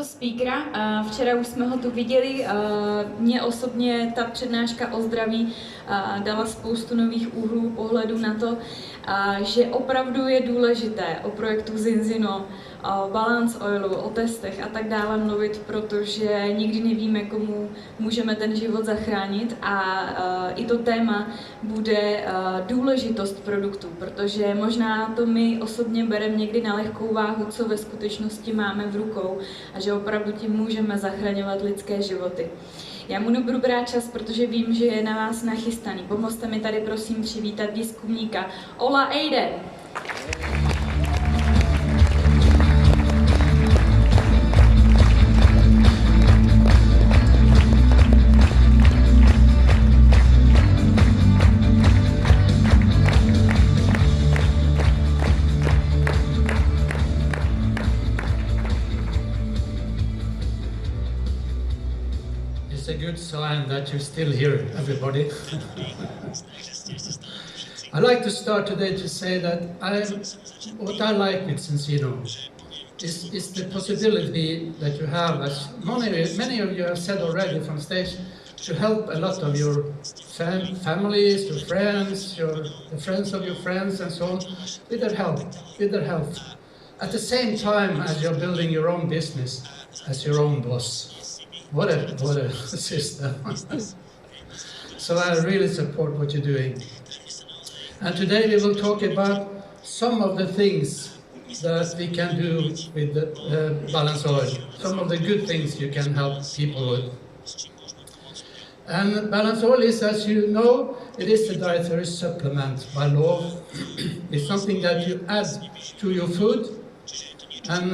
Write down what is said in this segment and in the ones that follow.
Speakera. Včera už jsme ho tu viděli. Mně osobně ta přednáška o zdraví dala spoustu nových úhlů pohledu na to, že opravdu je důležité o projektu Zinzino, o balance oilu, o testech a tak dále mluvit, protože nikdy nevíme, komu můžeme ten život zachránit, a i to téma bude důležitost produktů, protože možná to my osobně bereme někdy na lehkou váhu, co ve skutečnosti máme v rukou a že opravdu tím můžeme zachraňovat lidské životy. Já mu nebudu brát čas, protože vím, že je na vás nachystaný. Pomozte mi tady prosím přivítat výzkumníka Ola Eide. It's a good sign that you're still here, everybody. I'd like to start today to say that what I like with Zinzino is the possibility that you have, as many of you have said already from stage, to help a lot of your families, your friends, the friends of your friends and so on, with their health. At the same time as you're building your own business as your own boss. What a system. So I really support what you're doing. And today we will talk about some of the things that we can do with the balance oil. Some of the good things you can help people with. And balance oil is, as you know, it is a dietary supplement by law. It's something that you add to your food. And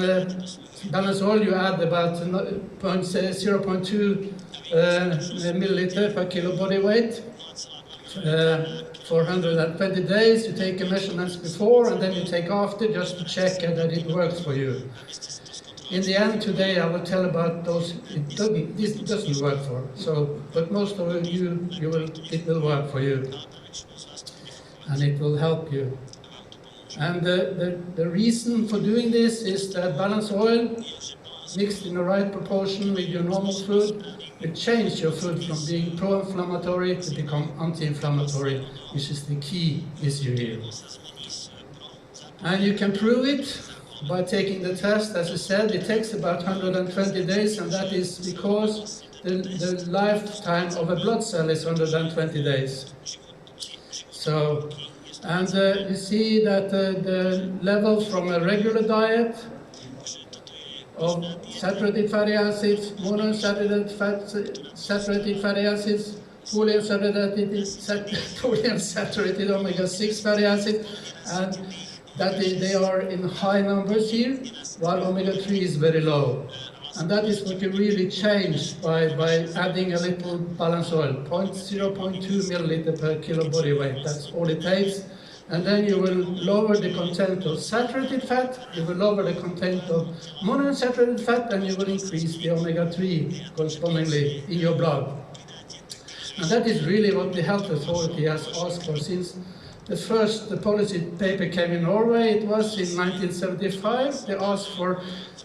balance oil, you add about 0.2 milliliter per kilo body weight. For 120 days, you take a measurements before and then you take after, just to check that it works for you. In the end today, I will tell about those this doesn't work for. So, but most of you it will work for you, and it will help you. And the reason for doing this is that balance oil, mixed in the right proportion with your normal food, will change your food from being pro-inflammatory to become anti-inflammatory, which is the key issue here. And you can prove it by taking the test. As I said, it takes about 120 days, and that is because the lifetime of a blood cell is 120 days. So, and you see that the level from a regular diet of saturated fatty acids, monounsaturated saturated fatty acids, polyunsaturated omega-6 fatty acids, and that they are in high numbers here, while omega-3 is very low. And that is what you really change by adding a little balance oil, 0.2 milliliter per kilo body weight. That's all it takes. And then you will lower the content of saturated fat, you will lower the content of monounsaturated fat, and you will increase the omega-3 correspondingly in your blood. And that is really what the health authority has asked for since the policy paper came in Norway. It was in 1975. They asked for,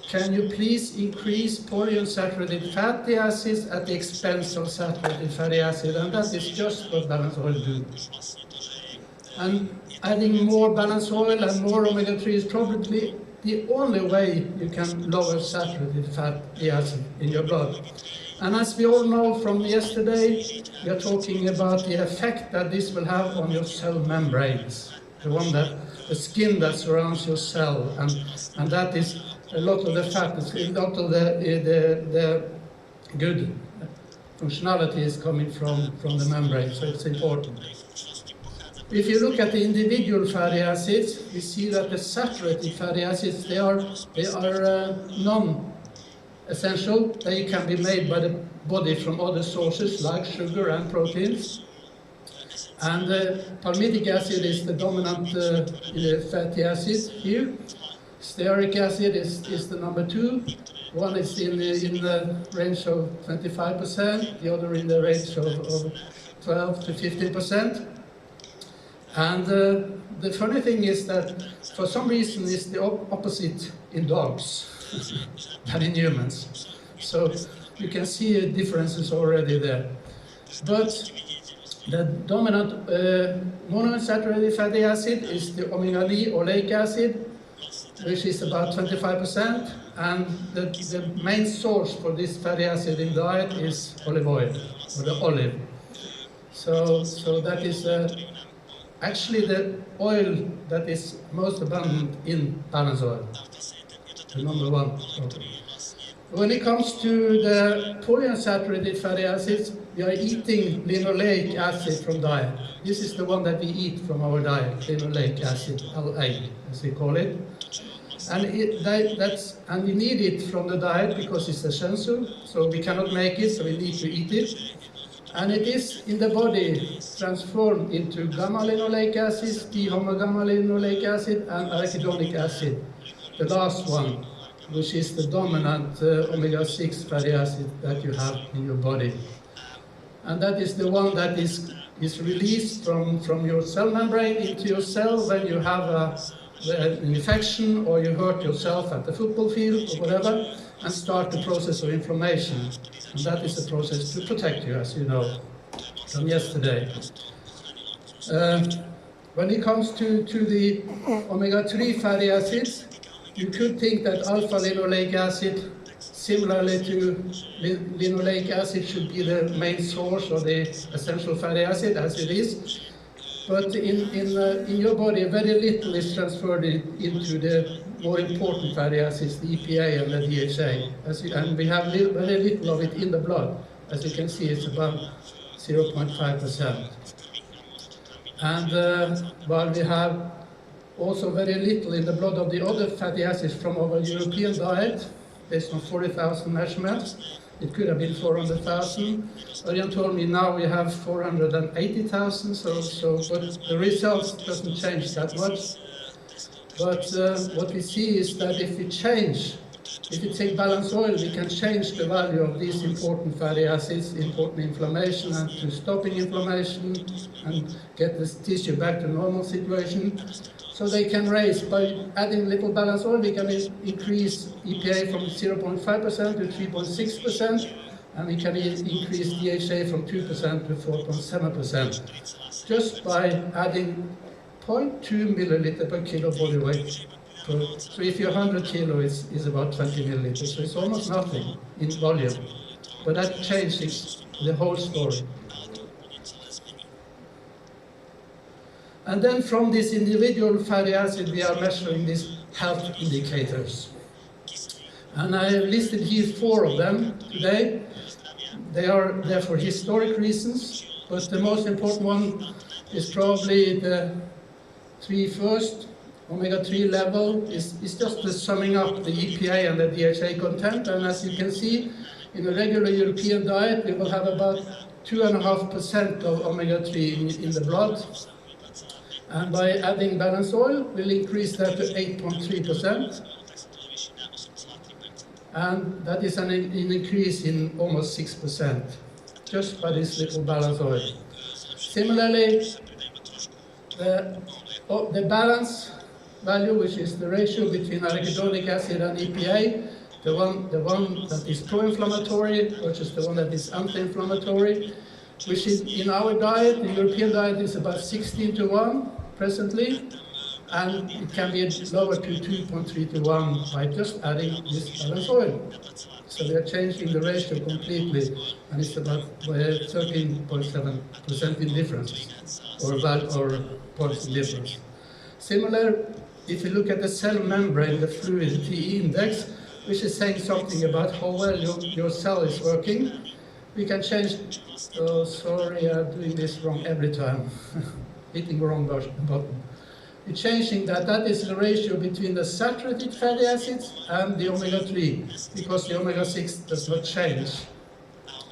can you please increase polyunsaturated fatty acids at the expense of saturated fatty acid? And that is just what balance oil do. And adding more balance oil and more omega-3 is probably the only way you can lower saturated fatty acid in your blood. And as we all know from yesterday, we are talking about the effect that this will have on your cell membranes, the skin that surrounds your cell, and that is a lot of the fat, a lot of the good functionality is coming from the membrane, so it's important. If you look at the individual fatty acids, we see that the saturated fatty acids, they are non-essential. They can be made by the body from other sources like sugar and proteins. And palmitic acid is the dominant fatty acid here. Stearic acid is the number 2. One is in the range of 25%, the other in the range of 12 to 15%. And the funny thing is that for some reason it's the opposite in dogs. than in humans. So you can see differences already there. But the dominant monounsaturated fatty acid is the omega-3 oleic acid, which is about 25%, and the main source for this fatty acid in diet is olive oil, or the olive. So that is actually the oil that is most abundant in balance oil, the number one. When it comes to the polyunsaturated fatty acids, we are eating linoleic acid from diet. This is the one that we eat from our diet, linoleic acid, LA, as we call it. And and we need it from the diet because it's essential, so we cannot make it, so we need to eat it. And it is in the body transformed into gamma-linoleic acid, D-homogamma-linoleic acid, and arachidonic acid, the last one, which is the dominant omega-6 fatty acid that you have in your body. And that is the one that is released from your cell membrane into your cell when you have an infection or you hurt yourself at the football field or whatever, and start the process of inflammation. And that is the process to protect you, as you know from yesterday. When it comes to the omega-3 fatty acids, you could think that alpha-linoleic acid, similarly to linoleic acid, should be the main source or the essential fatty acid, as it is. But in your body, very little is transferred into the more important fatty acids, the EPA and the DHA. And we have very little of it in the blood. As you can see, it's about 0.5%. And while we have also very little in the blood of the other fatty acids from our European diet, based on 40,000 measurements. It could have been 400,000. Örjan told me now we have 480,000, but the results doesn't change that much. But what we see is that if we take balanced oil, we can change the value of these important fatty acids, important inflammation, and to stopping inflammation and get the tissue back to normal situation. So they can raise, by adding little balanced oil, we can increase EPA from 0.5% to 3.6%, and we can increase DHA from 2% to 4.7%, just by adding 0.2 milliliter per kilo body weight. So if you're 100 kilos, it's about 20 milliliters, so it's almost nothing in volume. But that changes the whole story. And then from this individual fatty acid, we are measuring these health indicators. And I have listed here 4 of them today. They are there for historic reasons, but the most important one is probably the 3 first. Omega-3 level is just the summing up the EPA and the DHA content. And as you can see, in a regular European diet, we will have about 2.5% of omega-3 in the blood. And by adding balanced oil, we'll increase that to 8.3%. And that is an increase in almost 6%, just by this little balanced oil. Similarly, the balance value, which is the ratio between arachidonic acid and EPA, the one that is pro-inflammatory versus the one that is anti-inflammatory, which is in our diet, the European diet, is about 16 to 1 presently, and it can be lowered to 2.3 to 1 by just adding this balanced oil. So we are changing the ratio completely, and it's about 13.7% in difference, or points in difference. Similar, if you look at the cell membrane, the fluidity index, which is saying something about how well your cell is working, we can change. Oh, sorry, I'm doing this wrong every time. Hitting the wrong button. We're changing that. That is the ratio between the saturated fatty acids and the omega-3, because the omega-6 does not change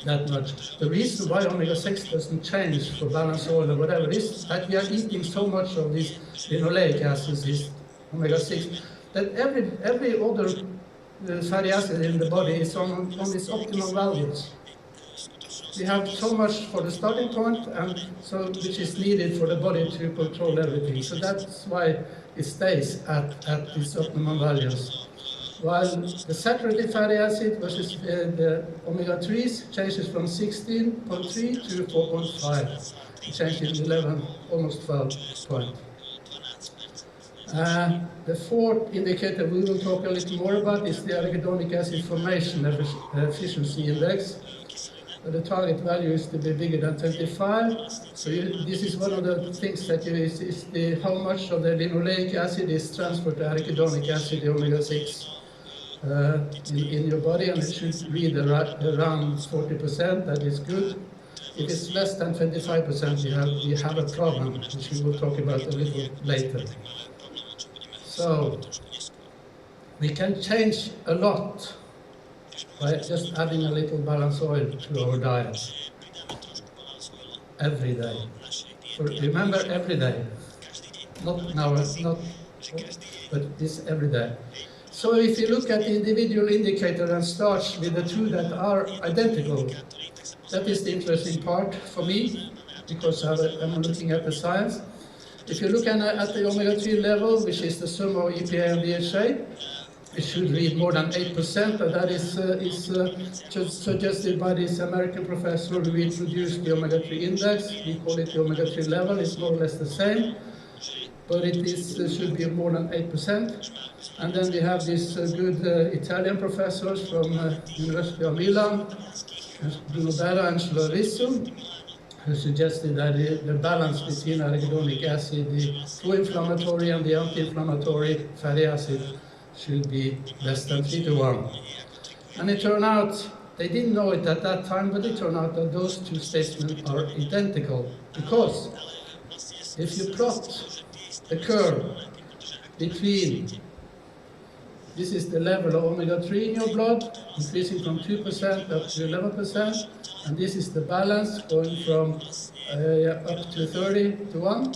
that much. The reason why omega-6 doesn't change for balanced oil or whatever is that we are eating so much of these linoleic acids, this omega-6, that every other fatty acid in the body is on its optimal values. We have so much for the starting point, and so which is needed for the body to control everything. So that's why it stays at these optimum values. while the saturated fatty acid versus the omega-3s changes from 16.3 to 4.5. It changed in 11, almost 12 points. The fourth indicator we will talk a little more about is the arachidonic acid formation efficiency index. The target value is to be bigger than 25. So this is one of the things that is how much of the linoleic acid is transferred to arachidonic acid, the omega-6, in your body, and it should read around 40%. That is good. If it's less than 25%, you have a problem, which we will talk about a little later. So we can change a lot by just adding a little balanced oil to our diet every day. So remember, every day, not now, but this every day. So if you look at the individual indicator and starts with the two that are identical, that is the interesting part for me, because I'm looking at the science. If you look at the omega-3 level, which is the sum of EPA and DHA, it should read more than 8%, and that is just suggested by this American professor who introduced the omega-3 index. We call it the omega-3 level. It's more or less the same, but it should be more than 8%. And then we have these good Italian professors from University of Milan, Bruno Bella and Angelo Risso, who suggested that the balance between arachidonic acid, the pro-inflammatory and the anti-inflammatory fatty acid, should be less than 3:1. And it turned out, they didn't know it at that time, but it turned out that those two statements are identical, because if you plot the curve between, this is the level of omega-3 in your blood, increasing from 2% up to 11%, and this is the balance going from up to 30:1.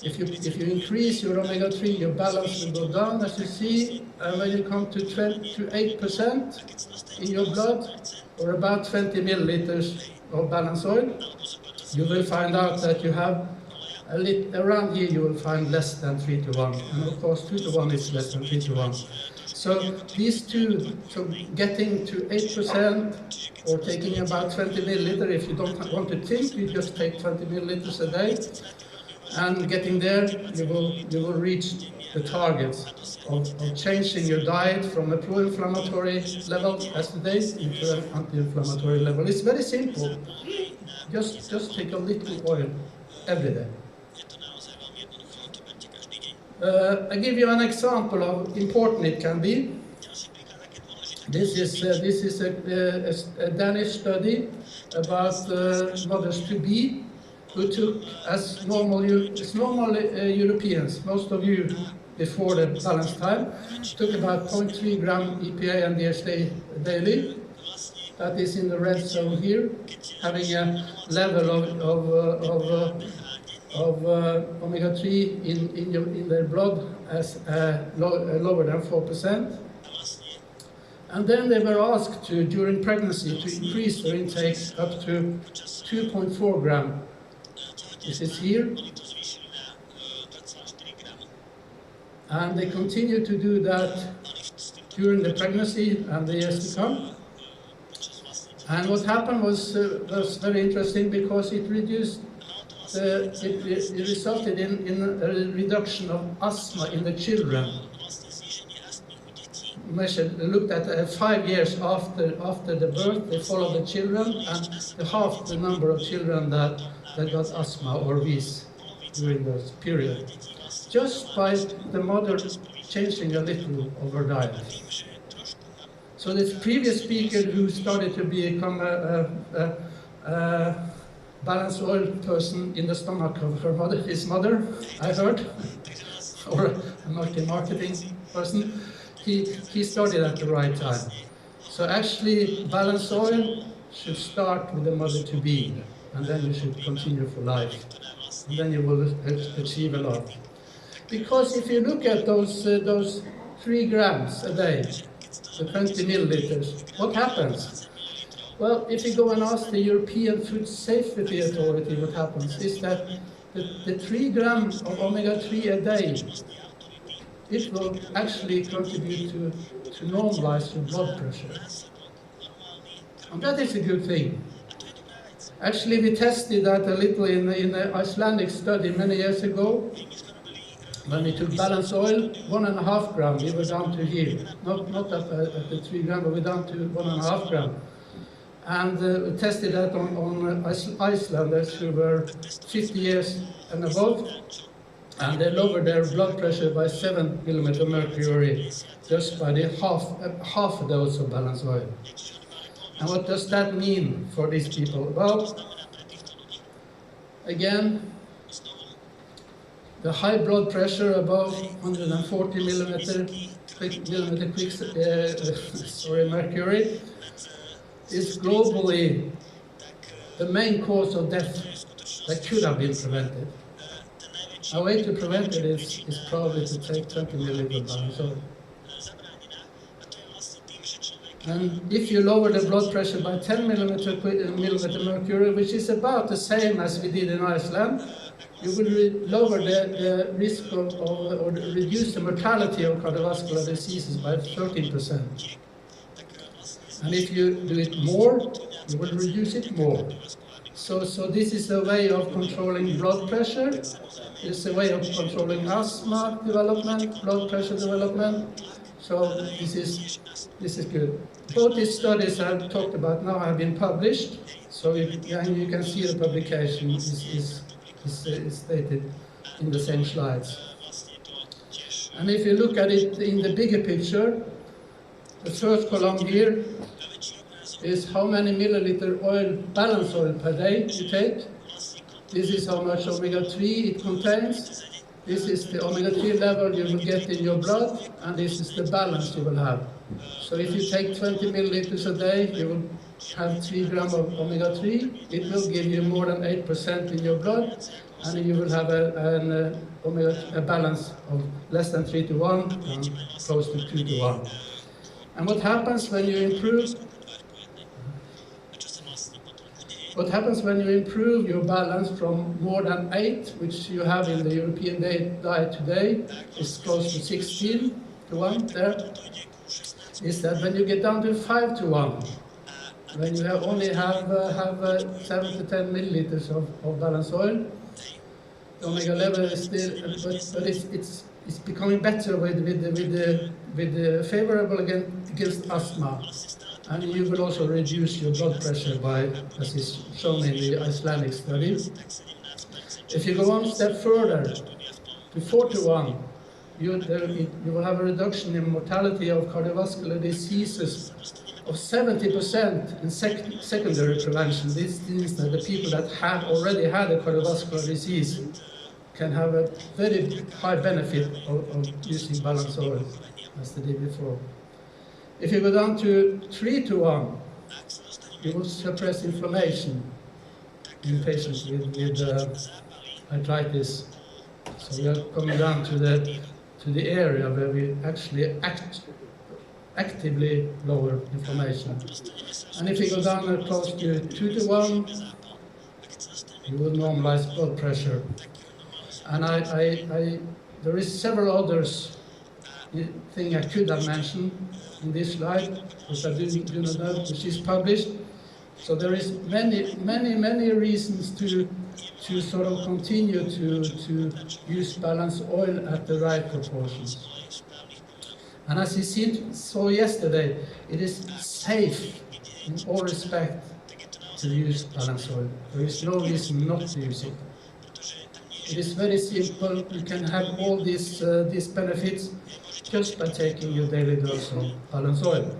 If you increase your omega-3, your balance will go down, as you see, and when you come to 8% in your blood, or about 20 milliliters of balanced oil, you will find out that you have around here you will find less than 3:1, and of course 2:1 is less than 3:1. So these two, so getting to 8% or taking about 20 milliliters, if you don't want to think, you just take 20 milliliters a day, and getting there, you will reach the targets of changing your diet from a pro-inflammatory level as today into an anti-inflammatory level. It's very simple. Just take a little oil every day. I give you an example of important it can be. This is a Danish study about mothers-to-be who took, as normal Europeans, most of you before the balanced time, took about 0.3 gram EPA and DHA daily. That is in the red zone here, having a level of omega-3 in their blood as lower than 4%. And then they were asked to, during pregnancy, to increase their intake up to 2.4 gram. This is here. And they continue to do that during the pregnancy and the years to come. And what happened was very interesting, because it reduced it resulted in a reduction of asthma in the children. Looked at 5 years after the birth, they followed the children, and half the number of children that got asthma or wheeze during this period, just by the mother changing a little of her diet. So this previous speaker, who started to become a balanced oil person in the stomach of his mother, I heard, or a marketing person, he started at the right time. So actually, balanced oil should start with the mother-to-be, and then you should continue for life, and then you will achieve a lot. Because if you look at those 3 grams a day, the 20 milliliters, what happens? Well, if you go and ask the European Food Safety Authority, what happens is that the 3 grams of omega-3 a day it will actually contribute to normalize your blood pressure. And that is a good thing. Actually, we tested that a little in an Icelandic study many years ago. When we took balance oil, 1.5 grams, we were down to here. Not at the 3 grams, but we're down to 1.5 grams. And we tested that on Icelanders who were 50 years and above, and they lowered their blood pressure by 7 millimeter mercury just by the half a dose of balance oil. And what does that mean for these people? Well, again, the high blood pressure above 140 millimeter mercury is globally the main cause of death that could have been prevented. A way to prevent it is probably to take 20 milliliters of balance oil. And if you lower the blood pressure by 10 millimeter mercury, which is about the same as we did in Iceland, you will lower the risk of or reduce the mortality of cardiovascular diseases by 13%. And if you do it more, you will reduce it more. So this is a way of controlling blood pressure. It's a way of controlling asthma development, blood pressure development. So this is good. Both these studies I've talked about now have been published. So you can see the publication is stated in the same slides. And if you look at it in the bigger picture, the first column here is how many milliliter oil, balance oil per day you take. This is how much omega-3 it contains. This is the omega-3 level you will get in your blood, and this is the balance you will have. So if you take 20 milliliters a day, you will have 3 grams of omega-3. It will give you more than 8% in your blood, and you will have a balance of less than 3 to 1 and close to 2 to 1. And what happens when you improve? What happens when you improve your balance from more than 8, which you have in the European diet today, is close to 16 to 1 there, is that when you get down to 5 to 1, when you only have 7 to 10 milliliters of balance oil, the omega level is still, but it's becoming better with the favorable against asthma. And you will also reduce your blood pressure by, as is shown in the Icelandic study. If you go one step further, to 4 to 1, you will have a reduction in mortality of cardiovascular diseases of 70% in secondary prevention. This means that the people that have already had a cardiovascular disease can have a very high benefit of using balance oil, as they did before. If you go down to 3 to 1, you will suppress inflammation in patients with arthritis. So we are coming down to the area where we actually actively lower inflammation. And if you go down close to 2 to 1, you will normalize blood pressure. And there is several others thing I could have mentioned in this slide, which I do not know, which is published. So there is many reasons to sort of continue to use balanced oil at the right proportions. And as you saw yesterday, it is safe in all respect to use balanced oil. There is no reason not to use it. It is very simple. You can have all these benefits just by taking your daily dose of balanced oil.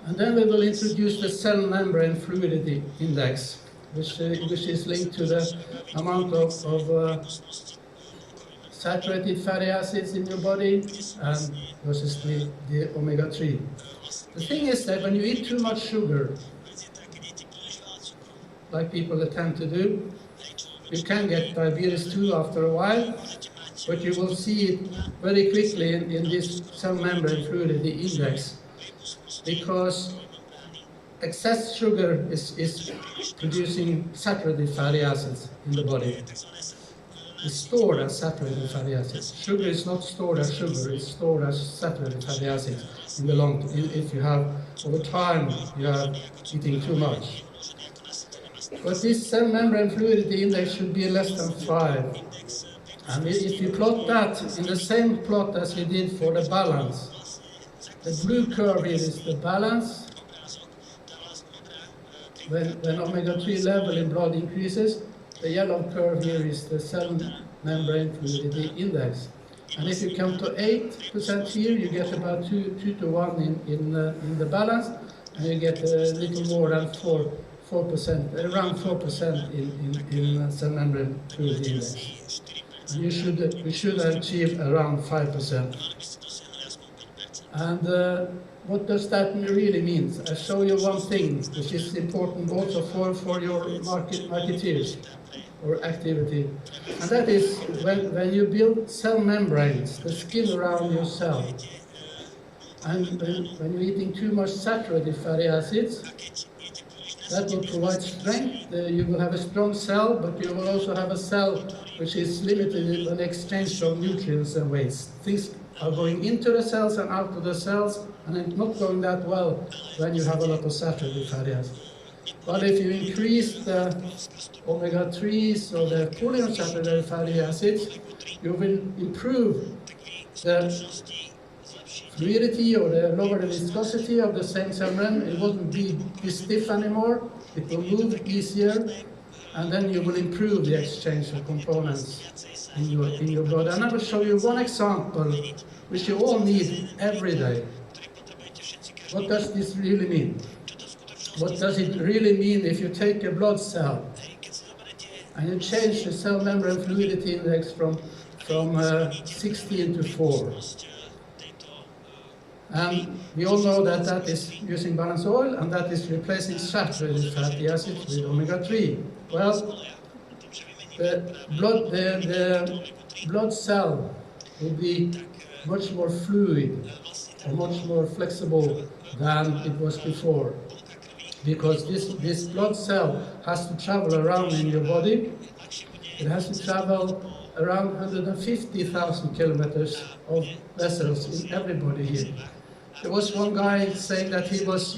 And then we will introduce the cell membrane fluidity index, which is linked to the amount of saturated fatty acids in your body and versus the omega-3. The thing is that when you eat too much sugar, like people tend to do, you can get diabetes too after a while, but you will see it very quickly in this cell membrane fluidity index, because excess sugar is producing saturated fatty acids in the body. is stored as saturated fatty acids. Sugar is not stored as sugar, it's stored as saturated fatty acids in the if you have, over time, you are eating too much. But this cell membrane fluidity index should be less than 5. And if you plot that in the same plot as we did for the balance, the blue curve here is the balance. When omega-3 level in blood increases, the yellow curve here is the cell membrane fluidity index. And if you come to 8% here, you get about 2 to 1 in the balance, and you get a little more than 4%, around 4% in cell membrane fluidity index. And we should achieve around 5%. And what does that really mean? I'll show you one thing, which is important also for your marketeers or activity. And that is when you build cell membranes, the skin around your cell, and when you're eating too much saturated fatty acids, that will provide strength. You will have a strong cell, but you will also have a cell which is limited in the exchange of nutrients and waste. Things are going into the cells and out of the cells, and it's not going that well when you have a lot of saturated fatty acids. But if you increase the omega-3s or the polyunsaturated fatty acids, you will improve the fluidity or lower the viscosity of the same cell membrane. It won't be stiff anymore, it will move easier, and then you will improve the exchange of components in your blood. And I will show you one example which you all need every day. What does this really mean? What does it really mean if you take a blood cell and you change the cell membrane fluidity index from 16 to 4? And we all know that that is using balanced oil, and that is replacing saturated fatty acids with omega-3. Well, the blood cell will be much more fluid or much more flexible than it was before, because this blood cell has to travel around in your body. It has to travel around 150,000 kilometers of vessels in everybody here. There was one guy saying that he was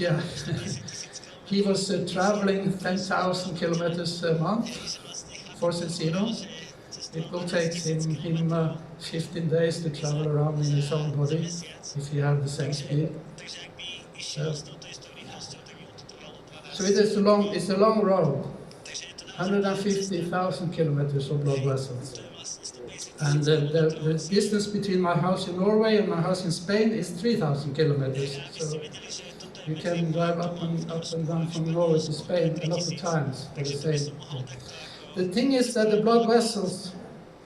traveling 10,000 kilometers a month for Cicino. It will take him 15 days to travel around in his own body if he had the same speed. So it's a long road, 150,000 kilometers of blood vessels. And the distance between my house in Norway and my house in Spain is 3,000 kilometers. So you can drive up and down from Norway to Spain a lot of times for the same. The thing is that the blood vessels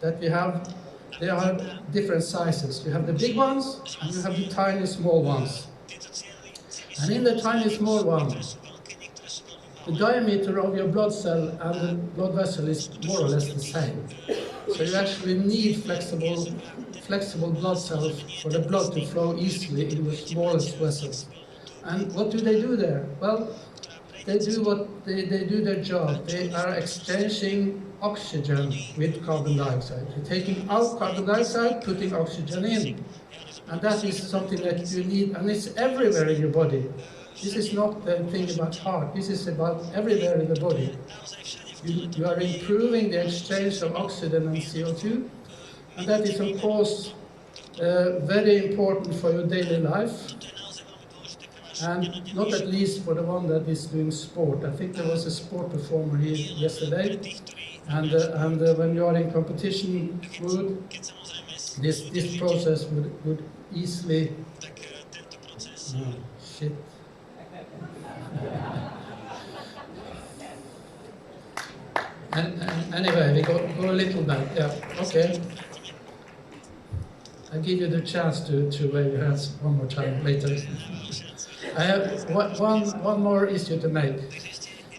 that we have, they are different sizes. You have the big ones and you have the tiny small ones. And in the tiny small ones, the diameter of your blood cell and the blood vessel is more or less the same. So you actually need flexible blood cells for the blood to flow easily in the smallest vessels. And what do they do there? Well, they do their job. They are exchanging oxygen with carbon dioxide. They're taking out carbon dioxide, putting oxygen in. And that is something that you need, and it's everywhere in your body. This is not the thing about heart, this is about everywhere in the body. You are improving the exchange of oxygen and CO2, and that is of course very important for your daily life, and not at least for the one that is doing sport. I think there was a sport performer here yesterday, and when you are in competition mood, this process would easily... Oh, shit. Anyway, we go a little back. Yeah, okay. I'll give you the chance to wave your hands one more time later. I have one more issue to make.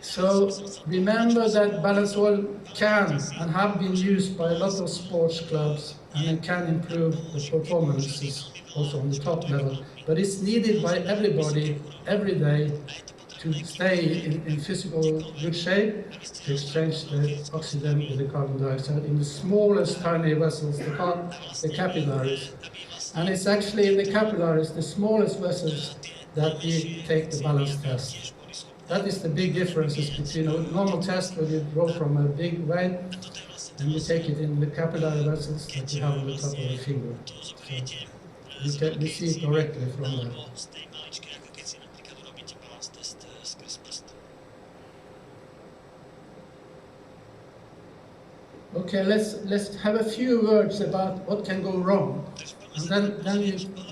So remember that balanced oil can and have been used by a lot of sports clubs, and it can improve the performances also on the top level. But it's needed by everybody every day to stay in physical good shape, to exchange the oxygen with the carbon dioxide in the smallest tiny vessels, the capillaries. And it's actually in the capillaries, the smallest vessels, that we take the balance test. That is the big differences between a normal test where you draw from a big vein and you take it in the capillary vessels that you have on the top of the finger. So we see it directly from there. Okay, let's have a few words about what can go wrong. And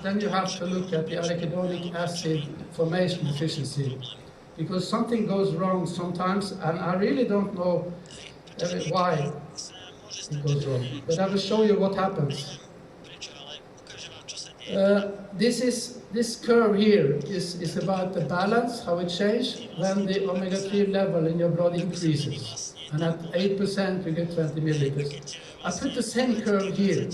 then you have to look at the arachidonic acid formation deficiency, because something goes wrong sometimes, and I really don't know why it goes wrong. But I will show you what happens. This curve here is about the balance, how it changes when the omega-3 level in your blood increases. And at 8% you get 20 milliliters. I put the same curve here.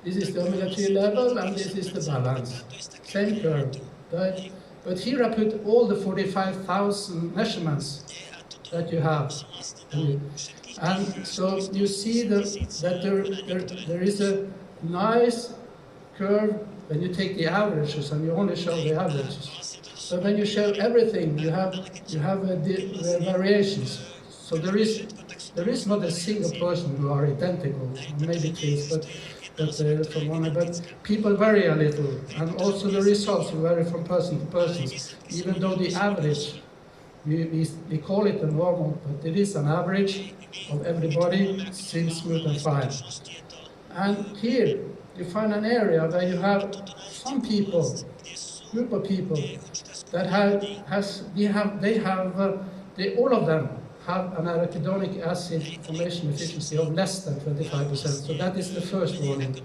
This is the omega-3 level and this is the balance. Same curve. Right? But here I put all the 45,000 measurements that you have. And so you see that there is a nice curve when you take the averages and you only show the averages. So when you show everything, you have variations. So there is not a single person who are identical. Maybe case, but people vary a little, and also the results vary from person to person. Even though the average, we call it a normal, but it is an average of everybody, seems smooth and fine. And here you find an area where you have some people, group of people, that all of them have an arachidonic acid formation efficiency of less than 25%. So that is the first warning.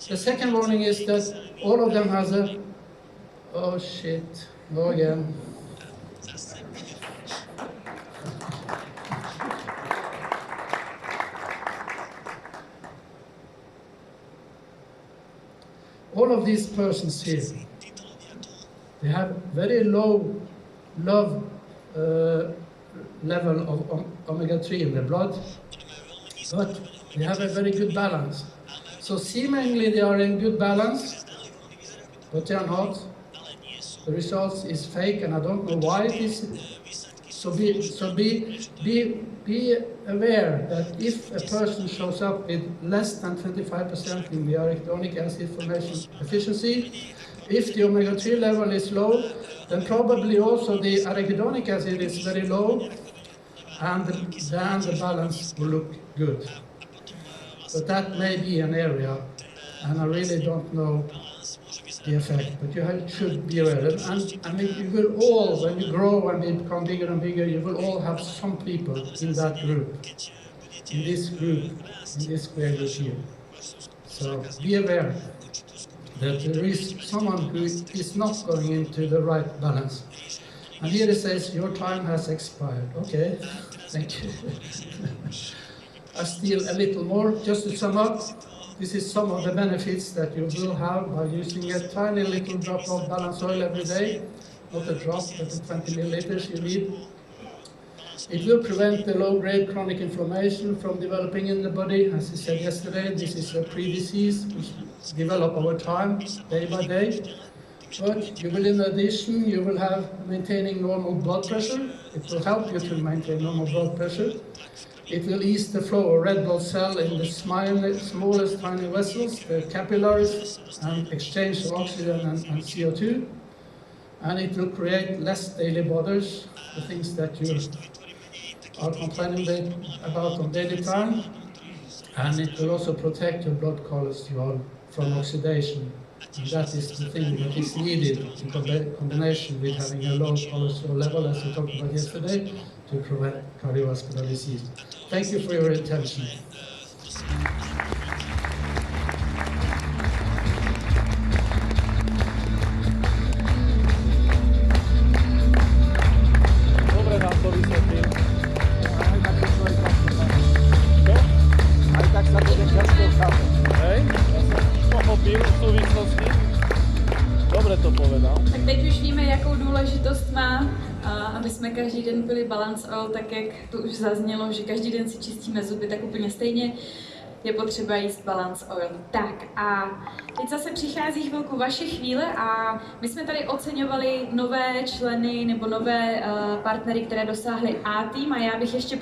The second warning is that all of them has a, oh shit, go again. All of these persons here, they have very low level of omega-3 in the blood, but they have a very good balance. So seemingly they are in good balance, but they are not. The result is fake, and I don't know why it is. So be aware that if a person shows up with less than 25% in the arachidonic acid formation efficiency, if the omega-3 level is low, then probably also the arachidonic acid is very low, and then the balance will look good. But that may be an area, and I really don't know the effect, but you should be aware. And you will all, when you grow and become bigger and bigger, you will all have some people in that group, in this square group here. So be aware that there is someone who is not going into the right balance. And here it says, your time has expired. Okay, thank you. I steal a little more, just to sum up. This is some of the benefits that you will have by using a tiny little drop of balance oil every day. Not a drop, but the 20 milliliters you need. It will prevent the low-grade chronic inflammation from developing in the body. As I said yesterday, this is a pre-disease which develops over time, day by day. But you will, in addition, you will have maintaining normal blood pressure. It will help you to maintain normal blood pressure. It will ease the flow of red blood cell in the smallest tiny vessels, the capillaries, and exchange of oxygen and CO2. And it will create less daily bothers, the things that you are complaining about on daily time. And it will also protect your blood cholesterol from oxidation. And that is the thing that is needed in combination with having a low cholesterol level, as we talked about yesterday, to prevent cardiovascular disease. Thank you for your attention. Dobre nám to vysvetlil. Aj tak to človek aj tak sa bude ťažko chápať. Hej? Ja som pochopil v súvislosti. Dobre to povedal. Tak teď už víme, jakou důležitost má, aby jsme každý den pili balance oil, tak jak to už zaznělo, že každý den si čistíme zuby, tak úplně stejně je potřeba jíst balance oil. Tak a teď zase přichází chvilku vaše chvíle a my jsme tady oceňovali nové členy nebo nové partnery, které dosáhly A tým a já bych ještě